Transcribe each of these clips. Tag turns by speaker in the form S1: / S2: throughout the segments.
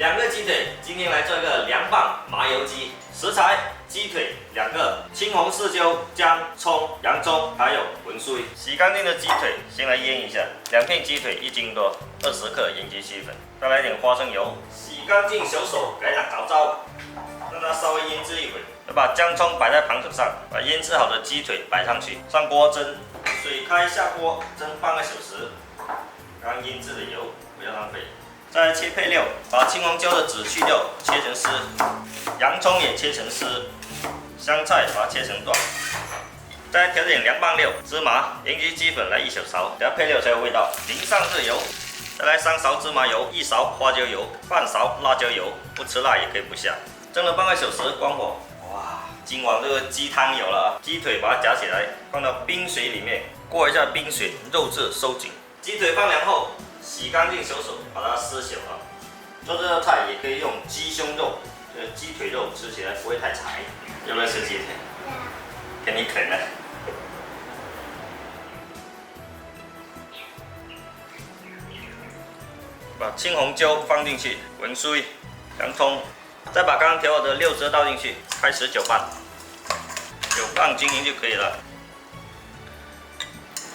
S1: 2个鸡腿，今天来做一个凉拌麻油鸡。食材：鸡腿2个，青红柿椒、姜、葱、洋葱，还有文荽。洗干净的鸡腿先来腌一下，2片鸡腿1斤多，20克盐焗鸡粉，再来点花生油。洗干净小手，来打糟糟，让它稍微腌制一会。再把姜葱摆在盘子上，把腌制好的鸡腿摆上去，上锅蒸，水开下锅蒸半个小时。刚腌制的油不要浪费。再来切配料，把青红椒的籽去掉，切成丝；洋葱也切成丝，香菜把它切成段。再调点凉拌料，芝麻、盐焗鸡粉来1小勺，等下配料才有味道。淋上热油，再来3勺芝麻油，1勺花椒油，半勺辣椒油，不吃辣也可以不下。蒸了半个小时，关火。哇，今晚这个鸡汤有了啊！鸡腿把它夹起来，放到冰水里面，过一下冰水，肉质收紧。鸡腿放凉后，洗干净小手，把它撕小啊。做这道菜也可以用鸡胸肉，鸡腿肉吃起来不会太柴。要不要吃鸡腿？给你啃了。把青红椒放进去，文荽、洋葱，再把刚刚调好的料汁倒进去，开始搅拌，搅拌均匀就可以了。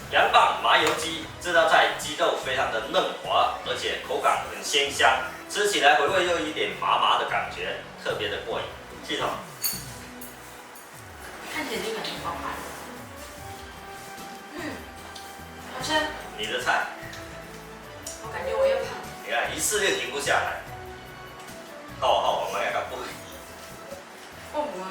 S1: 凉拌麻油鸡这道菜，鸡肉非常的嫩滑，而且口感很鲜香，吃起来回味又有一点麻麻的感觉，特别的过瘾。系统，
S2: 看起来就感觉饱满。好吃。
S1: 你的菜，
S2: 我感觉我又胖。
S1: 你看一试就停不下来。好，我们来个不。
S2: 我不会。